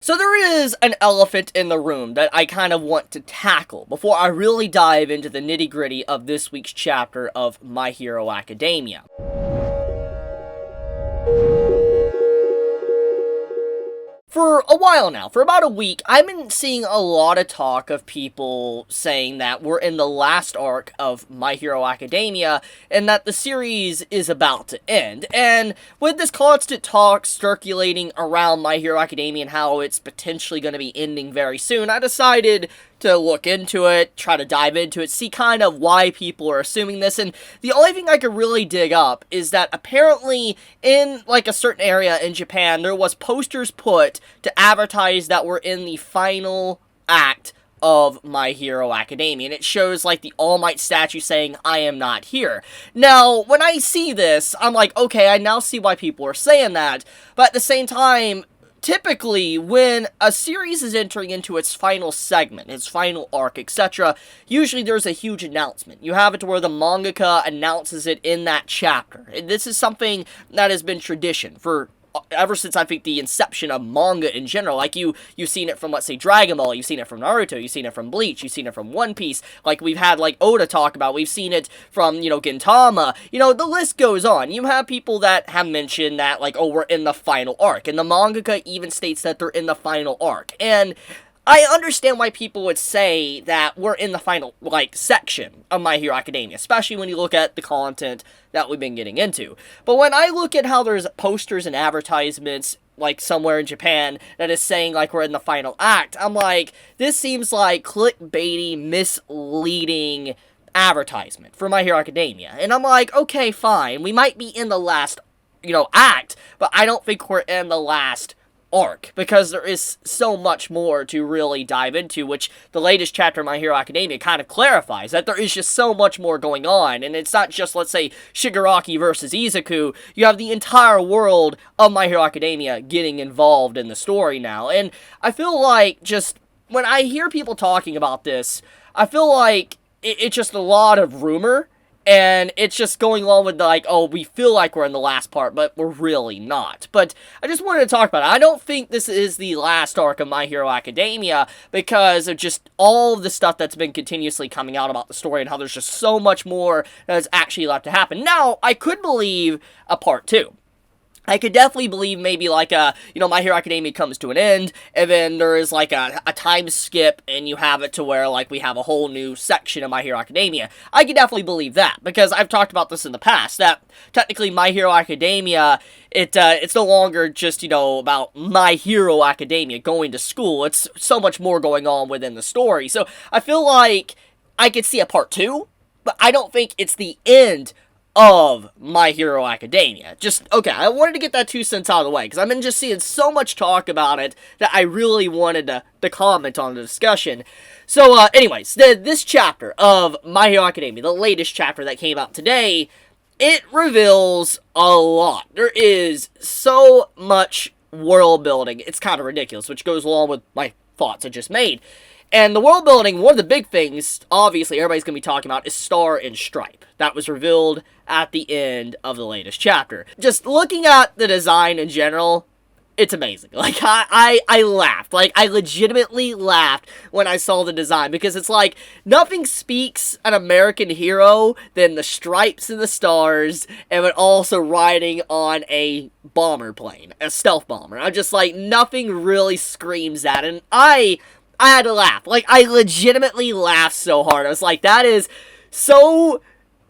So there is an elephant in the room that I kind of want to tackle before I really dive into the nitty-gritty of this week's chapter of My Hero Academia. For a while now, for about a week, I've been seeing a lot of talk of people saying that we're in the last arc of My Hero Academia and that the series is about to end. And with this constant talk circulating around My Hero Academia and how it's potentially going to be ending very soon, I decided to look into it, try to dive into it, see kind of why people are assuming this, and the only thing I could really dig up is that apparently in like a certain area in Japan, there was posters put to advertise that we're in the final act of My Hero Academia, and it shows like the All Might statue saying, "I am not here." Now, when I see this, I'm like, okay, I now see why people are saying that, but at the same time, typically, when a series is entering into its final segment, its final arc, etc., usually there's a huge announcement. You have it to where the mangaka announces it in that chapter. And this is something that has been tradition for ever since, I think, the inception of manga in general. Like, you've seen it from, let's say, Dragon Ball, you've seen it from Naruto, you've seen it from Bleach, you've seen it from One Piece, like we've had, like, Oda talk about, we've seen it from, Gintama, the list goes on. You have people that have mentioned that, like, oh, we're in the final arc, and the mangaka even states that they're in the final arc, and I understand why people would say that we're in the final, section of My Hero Academia, especially when you look at the content that we've been getting into. But when I look at how there's posters and advertisements, like, somewhere in Japan that is saying, like, we're in the final act, I'm like, this seems like clickbaity, misleading advertisement for My Hero Academia. And I'm like, okay, fine, we might be in the last, act, but I don't think we're in the last arc, because there is so much more to really dive into, which the latest chapter of My Hero Academia kind of clarifies, that there is just so much more going on, and it's not just, let's say, Shigaraki versus Izuku, you have the entire world of My Hero Academia getting involved in the story now, and I feel like, just, when I hear people talking about this, I feel like it's just a lot of rumor, and it's just going along with, like, oh, we feel like we're in the last part, but we're really not. But I just wanted to talk about it. I don't think this is the last arc of My Hero Academia because of just all of the stuff that's been continuously coming out about the story and how there's just so much more that is actually left to happen. Now, I could believe a part 2. I could definitely believe maybe like My Hero Academia comes to an end, and then there is like a time skip, and you have it to where like we have a whole new section of My Hero Academia. I could definitely believe that, because I've talked about this in the past, that technically My Hero Academia, it's no longer just, about My Hero Academia going to school. It's so much more going on within the story. So I feel like I could see a part 2, but I don't think it's the end of My Hero Academia. Okay, I wanted to get that 2 cents out of the way, because I've been just seeing so much talk about it that I really wanted to comment on the discussion. So, anyways, this chapter of My Hero Academia, the latest chapter that came out today, it reveals a lot. There is so much world building, it's kind of ridiculous, which goes along with my thoughts I just made. And the world building, one of the big things, obviously, everybody's going to be talking about is Star and Stripe. That was revealed at the end of the latest chapter. Just looking at the design in general, it's amazing. Like, I laughed. Like, I legitimately laughed when I saw the design, because it's like, nothing speaks an American hero than the stripes and the stars, and then also riding on a bomber plane, a stealth bomber. I'm just like, nothing really screams that, and I had to laugh. Like, I legitimately laughed so hard. I was like, that is so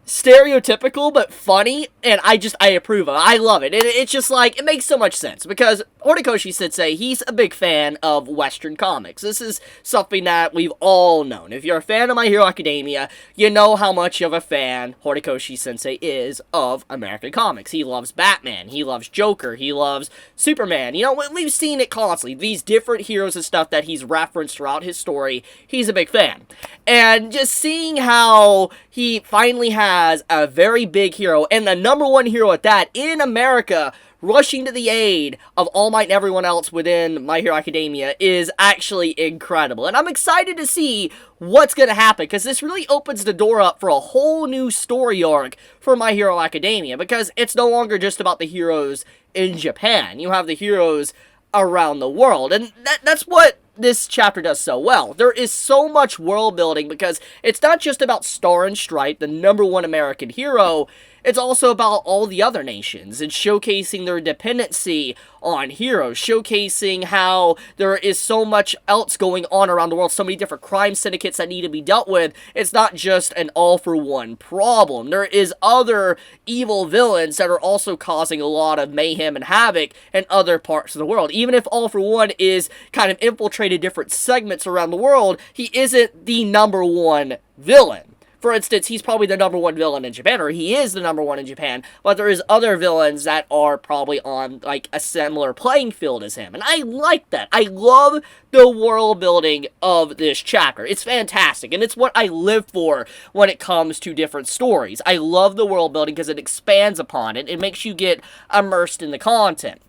stereotypical but funny, and I approve of it. I love it. And it's just like, it makes so much sense, because Horikoshi-sensei, he's a big fan of Western comics. This is something that we've all known. If you're a fan of My Hero Academia, you know how much of a fan Horikoshi-sensei is of American comics. He loves Batman, he loves Joker, he loves Superman. We've seen it constantly. These different heroes and stuff that he's referenced throughout his story, he's a big fan. And just seeing how he finally has a very big hero, and the number one hero at that, in America, rushing to the aid of All Might and everyone else within My Hero Academia, is actually incredible. And I'm excited to see what's going to happen, because this really opens the door up for a whole new story arc for My Hero Academia, because it's no longer just about the heroes in Japan. You have the heroes around the world. And that's what this chapter does so well. There is so much world building because it's not just about Star and Stripe, the #1 American hero. It's also about all the other nations and showcasing their dependency on heroes, showcasing how there is so much else going on around the world, so many different crime syndicates that need to be dealt with. It's not just an all-for-one problem. There is other evil villains that are also causing a lot of mayhem and havoc in other parts of the world. Even if All for One is kind of infiltrated different segments around the world, he isn't the #1 villain. For instance, he's probably the #1 villain in Japan, or he is the #1 in Japan, but there is other villains that are probably on, like, a similar playing field as him. And I like that. I love the world building of this chapter. It's fantastic, and it's what I live for when it comes to different stories. I love the world building because it expands upon it. It makes you get immersed in the content.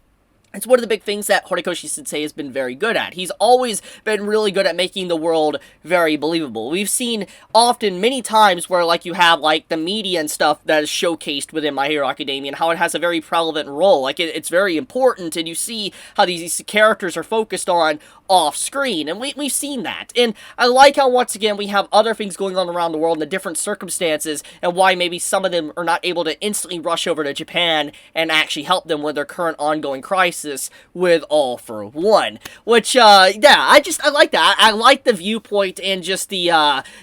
It's one of the big things that Horikoshi-sensei has been very good at. He's always been really good at making the world very believable. We've seen often, many times, where, like, you have, like, the media and stuff that is showcased within My Hero Academia and how it has a very prevalent role. Like, it's very important, and you see how these characters are focused on off-screen, and we've seen that. And I like how, once again, we have other things going on around the world in the different circumstances, and why maybe some of them are not able to instantly rush over to Japan and actually help them with their current ongoing crisis with All for One. Which, yeah, I like that. I like the viewpoint and just the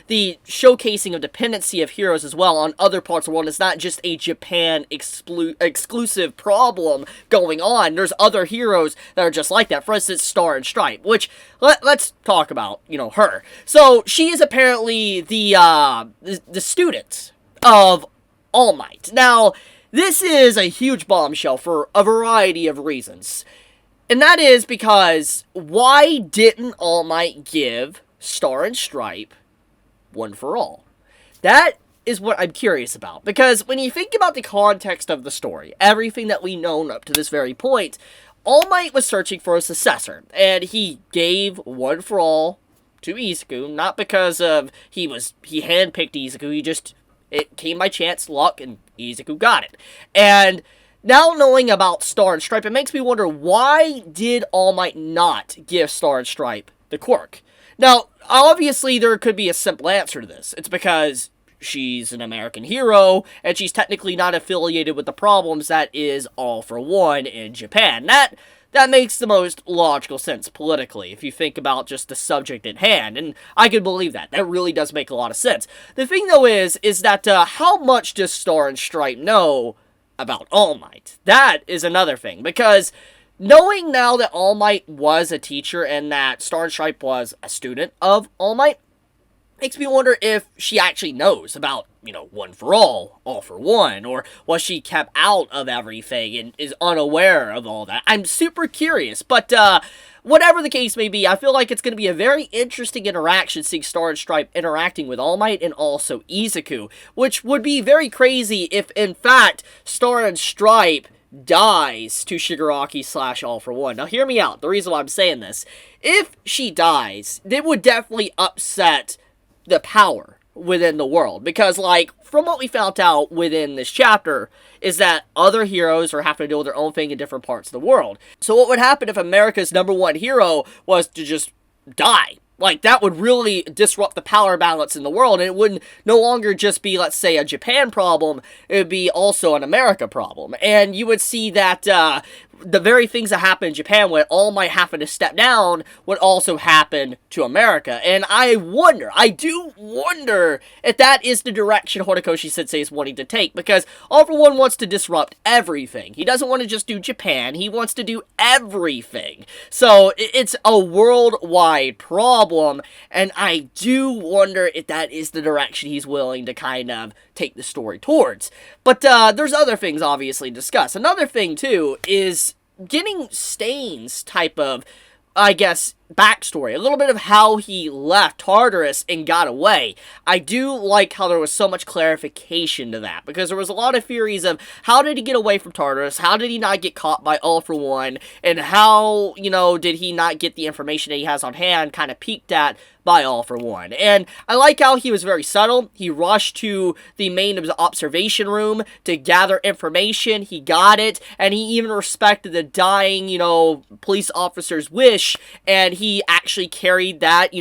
showcasing of dependency of heroes as well on other parts of the world. It's not just a Japan exclusive problem going on. There's other heroes that are just like that. For instance, Star and Stripe, which, let's talk about, her. So, she is apparently the student of All Might. Now, this is a huge bombshell for a variety of reasons. And that is because, why didn't All Might give Star and Stripe One for All? That is what I'm curious about. Because when you think about the context of the story, everything that we've known up to this very point, All Might was searching for a successor. And he gave One for All to Izuku, not because of he handpicked Izuku, it came by chance, luck, and Izuku got it. And now knowing about Star and Stripe, it makes me wonder, why did All Might not give Star and Stripe the quirk? Now, obviously, there could be a simple answer to this. It's because she's an American hero, and she's technically not affiliated with the problems that is All for One in Japan. That makes the most logical sense politically, if you think about just the subject at hand, and I can believe that. That really does make a lot of sense. The thing, though, is that how much does Star and Stripe know about All Might? That is another thing, because knowing now that All Might was a teacher and that Star and Stripe was a student of All Might, makes me wonder if she actually knows about, One for All for One, or was she kept out of everything and is unaware of all that? I'm super curious, but whatever the case may be, I feel like it's going to be a very interesting interaction seeing Star and Stripe interacting with All Might and also Izuku, which would be very crazy if, in fact, Star and Stripe dies to Shigaraki / All for One. Now, hear me out. The reason why I'm saying this, if she dies, it would definitely upset the power within the world, because, like, from what we found out within this chapter, is that other heroes are having to deal with their own thing in different parts of the world. So what would happen if America's #1 hero was to just die? Like, that would really disrupt the power balance in the world, and it wouldn't no longer just be, let's say, a Japan problem, it would be also an America problem. And you would see that the very things that happen in Japan, when All Might happen to step down, would also happen to America. And I do wonder if that is the direction Horikoshi-sensei is wanting to take, because All for One wants to disrupt everything. He doesn't want to just do Japan, he wants to do everything. So it's a worldwide problem, and I do wonder if that is the direction he's willing to kind of take the story towards. But there's other things, obviously, to discuss. Another thing, too, is getting Stain's type of, I guess, backstory, a little bit of how he left Tartarus and got away. I do like how there was so much clarification to that, because there was a lot of theories of how did he get away from Tartarus, how did he not get caught by All For One, and how, did he not get the information that he has on hand kind of peeked at by All For One. And I like how he was very subtle. He rushed to the main observation room to gather information. He got it, and he even respected the dying, police officer's wish, and he actually carried that,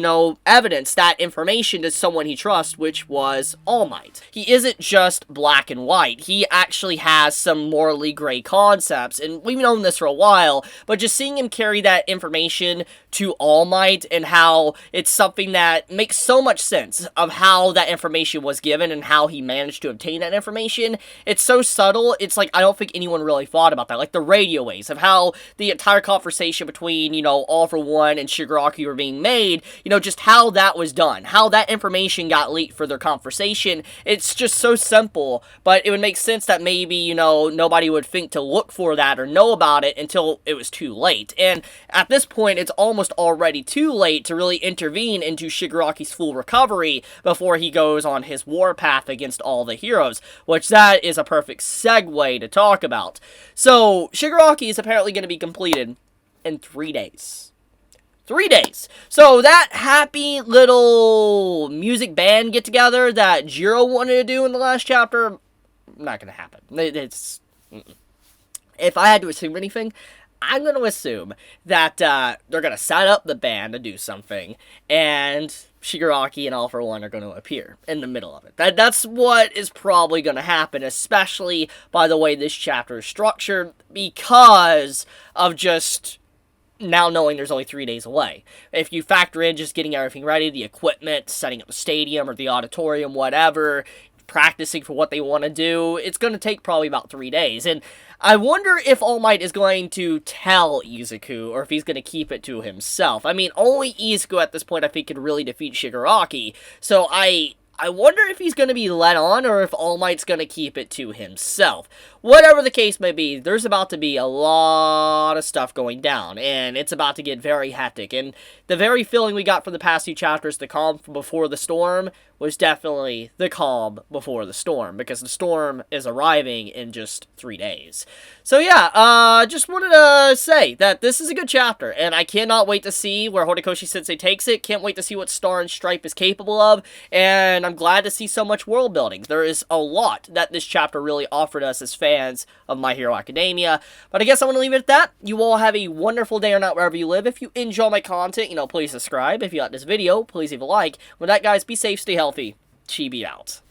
evidence, that information to someone he trusts, which was All Might. He isn't just black and white. He actually has some morally gray concepts, and we've known this for a while, but just seeing him carry that information to All Might and how it's something that makes so much sense of how that information was given and how he managed to obtain that information. It's so subtle, it's like I don't think anyone really thought about that. Like the radio waves of how the entire conversation between, All For One and Shigaraki were being made, just how that was done, how that information got leaked for their conversation. It's just so simple, but it would make sense that maybe, nobody would think to look for that or know about it until it was too late. And at this point, it's almost already too late to really intervene into Shigaraki's full recovery before he goes on his warpath against all the heroes, which that is a perfect segue to talk about. So, Shigaraki is apparently going to be completed in 3 days. 3 days. So that happy little music band get-together that Jiro wanted to do in the last chapter, not going to happen. If I had to assume anything, I'm going to assume that they're going to set up the band to do something, and Shigaraki and All For One are going to appear in the middle of it. That's what is probably going to happen, especially by the way this chapter is structured, because of just now knowing there's only 3 days away. If you factor in just getting everything ready, the equipment, setting up the stadium or the auditorium, whatever, practicing for what they want to do, it's going to take probably about 3 days. And I wonder if All Might is going to tell Izuku, or if he's going to keep it to himself. I mean, only Izuku at this point I think could really defeat Shigaraki, so I wonder if he's going to be let on, or if All Might's going to keep it to himself. Whatever the case may be, there's about to be a lot of stuff going down, and it's about to get very hectic, and the very feeling we got from the past few chapters, the calm before the storm, was definitely the calm before the storm, because the storm is arriving in just 3 days. So yeah, just wanted to say that this is a good chapter, and I cannot wait to see where Horikoshi-sensei takes it. Can't wait to see what Star and Stripe is capable of, and I'm glad to see so much world building. There is a lot that this chapter really offered us as fans of My Hero Academia. But I guess I'm going to leave it at that. You all have a wonderful day or night wherever you live. If you enjoy my content, please subscribe. If you like this video, please leave a like. With that, guys, be safe, stay healthy. Chibi out.